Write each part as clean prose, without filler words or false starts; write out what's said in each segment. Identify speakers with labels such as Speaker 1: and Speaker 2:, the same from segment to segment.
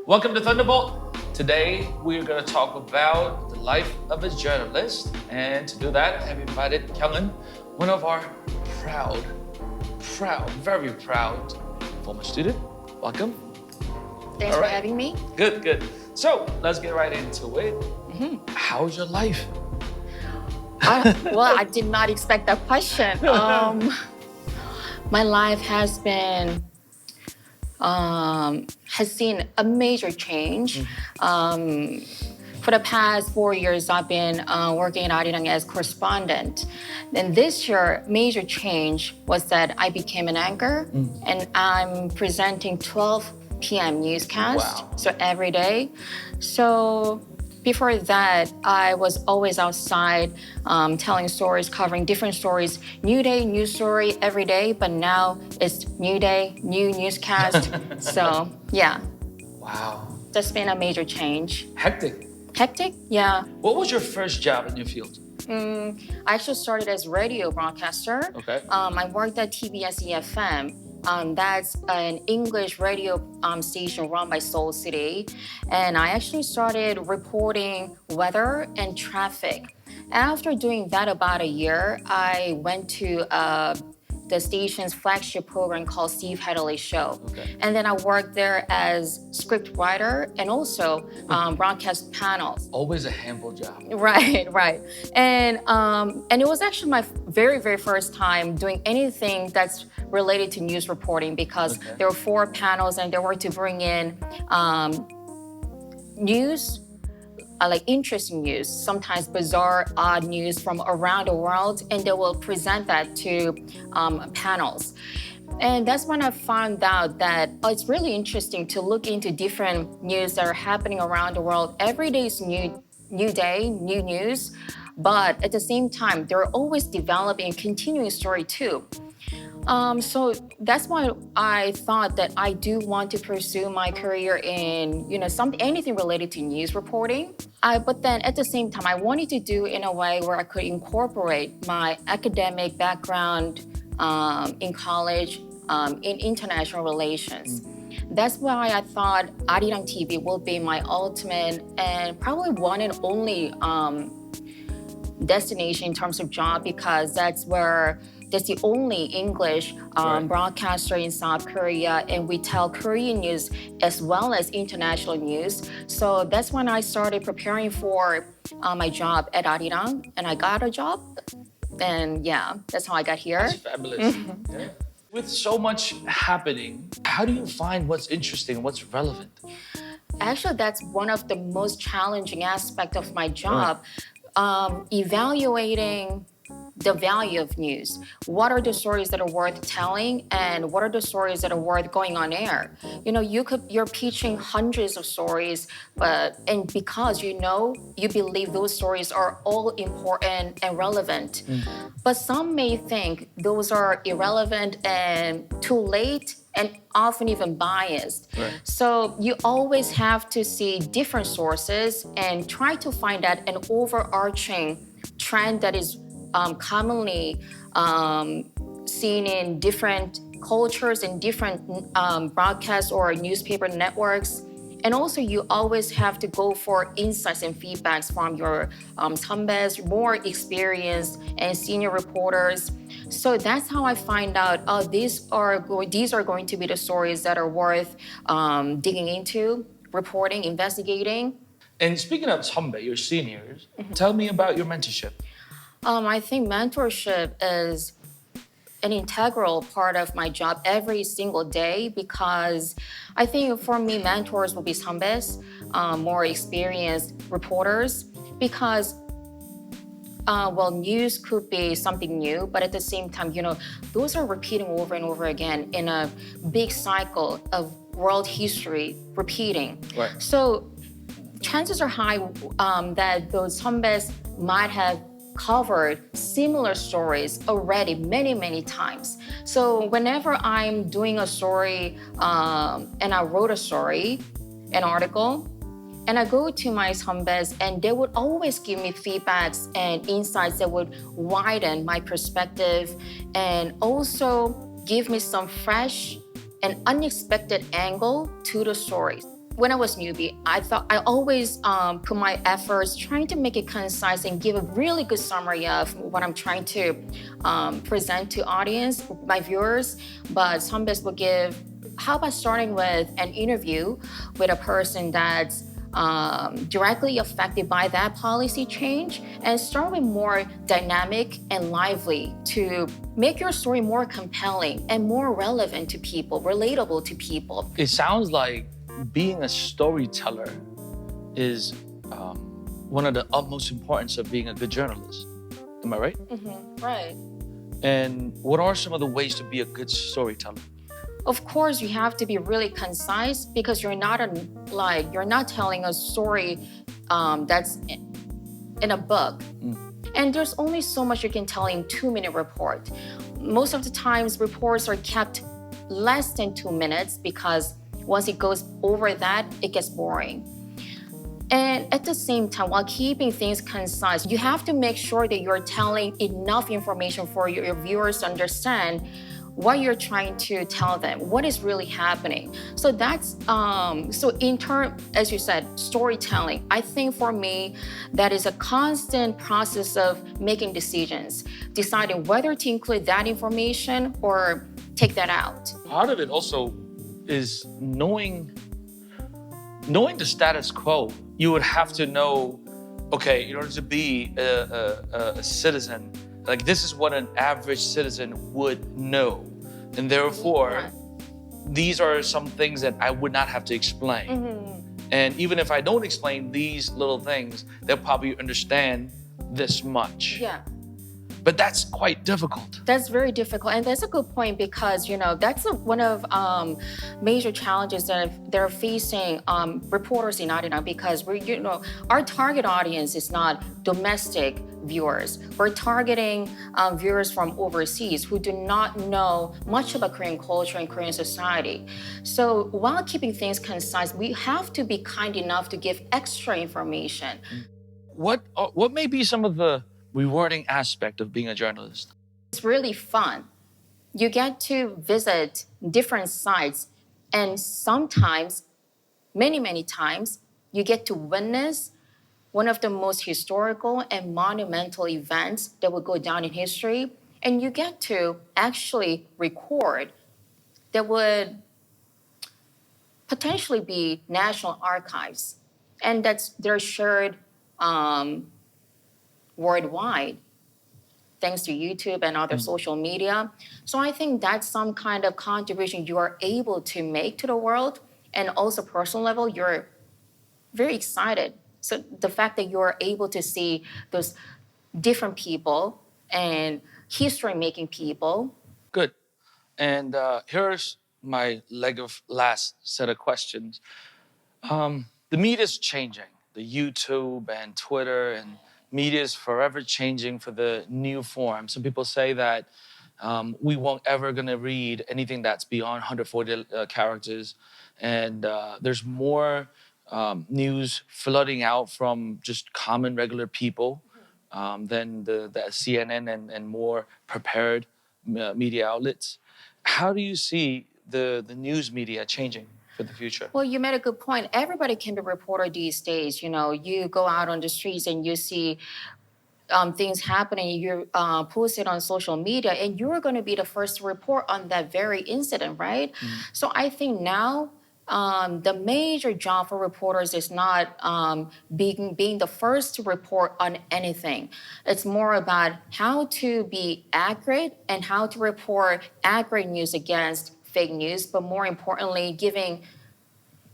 Speaker 1: Welcome to Thunderbolt. Today we're going to talk about the life of a journalist, and to do that, I've invited Kyungen, one of our very proud former student. Welcome.
Speaker 2: Thanks for having me.
Speaker 1: Good. So let's get right into it. How's your life?
Speaker 2: I did not expect that question. My life has been has seen a major change. For the past 4 years, I've been working at Arirang as correspondent. Then this year, major change was that I became an anchor, and I'm presenting 12 p.m. newscast.
Speaker 1: Wow.
Speaker 2: So every day. So before that, I was always outside telling stories, covering different stories. New day, new story every day, but now it's new day, new newscast. So yeah.
Speaker 1: Wow.
Speaker 2: That's been a major change.
Speaker 1: Hectic.
Speaker 2: Hectic? Yeah.
Speaker 1: What was your first job in your field?
Speaker 2: I actually started as radio broadcaster.
Speaker 1: Okay.
Speaker 2: I worked at TBS EFM. That's an English radio station run by Seoul City. And I actually started reporting weather and traffic. After doing that about a year, I went to the station's flagship program called Steve Hatherly Show.
Speaker 1: Okay.
Speaker 2: And then I worked there as script writer and also broadcast panels.
Speaker 1: Always a handful job.
Speaker 2: Right. And it was actually my very, very first time doing anything that's related to news reporting because there were 4 panels and they were to bring in news, like interesting news, sometimes bizarre, odd news from around the world, and they will present that to panels. And that's when I found out that it's really interesting to look into different news that are happening around the world. Every day is new day, new news, but at the same time, they're always developing a continuing story too. So that's why I thought that I do want to pursue my career in, anything related to news reporting. But then at the same time, I wanted to do it in a way where I could incorporate my academic background in college in international relations. That's why I thought Arirang TV will be my ultimate and probably one and only destination in terms of job because that's the only English broadcaster in South Korea, and we tell Korean news as well as international news. So that's when I started preparing for my job at Arirang, and I got a job. And yeah, that's how I got here.
Speaker 1: That's fabulous. Yeah. With so much happening, how do you find what's interesting and what's relevant?
Speaker 2: Actually, that's one of the most challenging aspects of my job, evaluating the value of news. What are the stories that are worth telling and what are the stories that are worth going on air? You're pitching hundreds of stories, and because you believe those stories are all important and relevant. But some may think those are irrelevant and too late and often even biased.
Speaker 1: Right.
Speaker 2: So you always have to see different sources and try to find out an overarching trend that is commonly seen in different cultures and different broadcast or newspaper networks. And also, you always have to go for insights and feedbacks from your 선배s, more experienced and senior reporters. So that's how I find out, these are going to be the stories that are worth digging into, reporting, investigating.
Speaker 1: And speaking of 선배, your seniors, tell me about your mentorship.
Speaker 2: I think mentorship is an integral part of my job every single day because I think for me, mentors will be 선배s, more experienced reporters because, news could be something new, but at the same time, those are repeating over and over again in a big cycle of world history repeating.
Speaker 1: Right.
Speaker 2: So chances are high that those 선배s might have covered similar stories already many, many times. So whenever I'm doing a story and I wrote a story, an article, and I go to my 선배s and they would always give me feedbacks and insights that would widen my perspective and also give me some fresh and unexpected angle to the stories. when I was newbie, I thought I always put my efforts trying to make it concise and give a really good summary of what I'm trying to present to audience, my viewers. But some best will give, how about starting with an interview with a person that's directly affected by that policy change, and start with more dynamic and lively to make your story more compelling and more relevant to people, relatable to people.
Speaker 1: It sounds like being a storyteller is one of the utmost importance of being a good journalist. Am I right?
Speaker 2: Right.
Speaker 1: And what are some of the ways to be a good storyteller?
Speaker 2: Of course, you have to be really concise because you're not telling a story that's in a book. And there's only so much you can tell in 2-minute report. Most of the times, reports are kept less than 2 minutes because once it goes over that, it gets boring. And at the same time, while keeping things concise, you have to make sure that you're telling enough information for your viewers to understand what you're trying to tell them, what is really happening. So that's, so in turn, as you said, storytelling, I think for me, that is a constant process of making decisions, deciding whether to include that information or take that out.
Speaker 1: Part of it also is knowing the status quo. You would have to know, okay, in order to be a citizen, like this is what an average citizen would know. And therefore, these are some things that I would not have to explain. And even if I don't explain these little things, they'll probably understand this much.
Speaker 2: Yeah.
Speaker 1: But that's quite difficult.
Speaker 2: That's very difficult, and that's a good point because that's one of major challenges that they're facing reporters in Arirang, because our target audience is not domestic viewers. We're targeting viewers from overseas who do not know much about Korean culture and Korean society. So while keeping things concise, we have to be kind enough to give extra information.
Speaker 1: What may be some of the rewarding aspect of being a journalist?
Speaker 2: It's really fun. You get to visit different sites, and sometimes, many times, you get to witness one of the most historical and monumental events that will go down in history, and you get to actually record that would potentially be national archives, and they're shared worldwide, thanks to YouTube and other social media. So I think that's some kind of contribution you are able to make to the world, and also personal level, you're very excited. So the fact that you're able to see those different people and history-making people.
Speaker 1: Good. And here's my last set of questions. The media is changing. The YouTube and Twitter and media is forever changing for the new form. Some people say that we won't ever gonna read anything that's beyond 140 characters. And there's more news flooding out from just common, regular people than the CNN and more prepared media outlets. How do you see the news media changing for the future?
Speaker 2: Well, you made a good point. Everybody can be a reporter these days. You go out on the streets and you see things happening, you post it on social media, and you're going to be the first to report on that very incident, right? So I think now the major job for reporters is not being the first to report on anything. It's more about how to be accurate and how to report accurate news against fake news, but more importantly, giving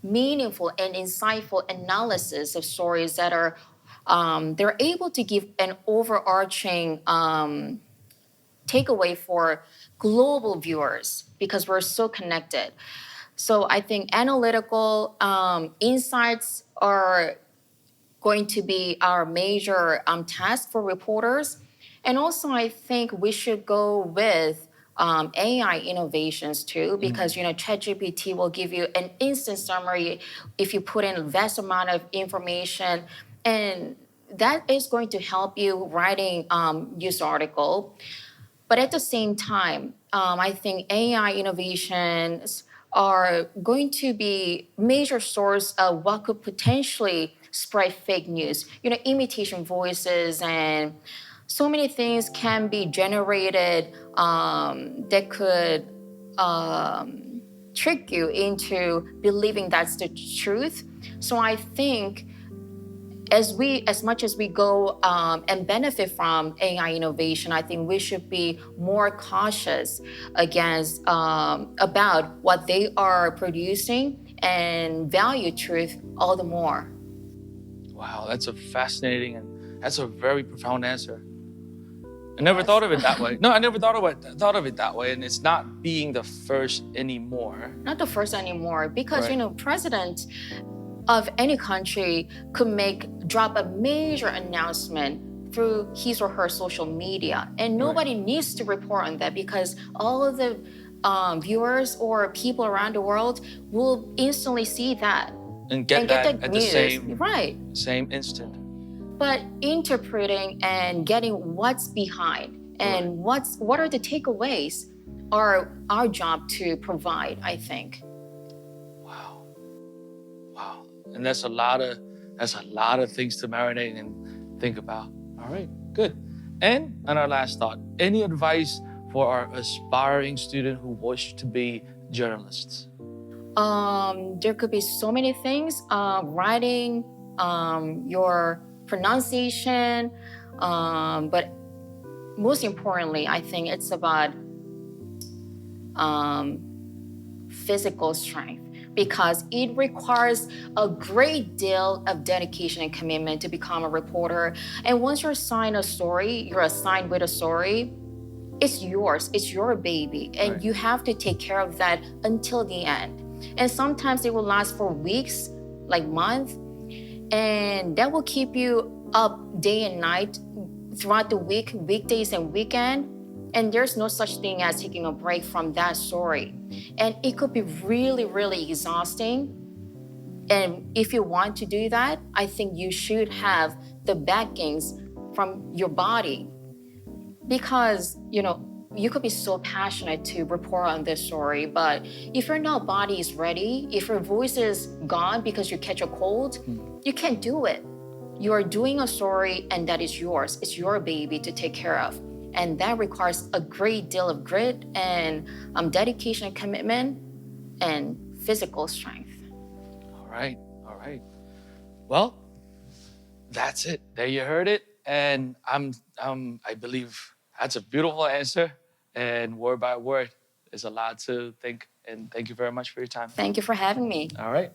Speaker 2: meaningful and insightful analysis of stories that are they're able to give an overarching takeaway for global viewers because we're so connected. So I think analytical insights are going to be our major task for reporters. And also I think we should go with AI innovations too, because ChatGPT will give you an instant summary if you put in a vast amount of information, and that is going to help you writing news article. But at the same time, I think AI innovations are going to be major source of what could potentially spread fake news. Imitation voices and so many things can be generated that could trick you into believing that's the truth. So I think as much as we go and benefit from AI innovation, I think we should be more cautious against about what they are producing and value truth all the more.
Speaker 1: Wow, that's a fascinating and that's a very profound answer. I never thought of it that way. No, I never thought of it that way. And it's not being the first anymore.
Speaker 2: Not the first anymore, because
Speaker 1: Right.
Speaker 2: president of any country could drop a major announcement through his or her social media, and nobody needs to report on that because all of the viewers or people around the world will instantly see that
Speaker 1: And get
Speaker 2: that
Speaker 1: that at
Speaker 2: news.
Speaker 1: the same instant.
Speaker 2: But interpreting and getting what's behind and what are the takeaways are our job to provide, I think.
Speaker 1: Wow. Wow. And that's a lot of things to marinate and think about. All right, good. And on our last thought, any advice for our aspiring student who wish to be journalists?
Speaker 2: There could be so many things. Writing, your pronunciation, but most importantly, I think it's about physical strength, because it requires a great deal of dedication and commitment to become a reporter. And once you're assigned with a story, it's yours, it's your baby, and you have to take care of that until the end. And sometimes it will last for weeks, like months, and that will keep you up day and night throughout the week, weekdays and weekend. And there's no such thing as taking a break from that story. And it could be really, really exhausting. And if you want to do that, I think you should have the backings from your body. Because, you could be so passionate to report on this story, but if your body is ready, if your voice is gone because you catch a cold, you can't do it. You are doing a story and that is yours. It's your baby to take care of. And that requires a great deal of grit and dedication and commitment and physical strength.
Speaker 1: All right. Well, that's it. There you heard it. And I believe that's a beautiful answer. And word by word, there's a lot to think. And thank you very much for your time.
Speaker 2: Thank you for having me.
Speaker 1: All right.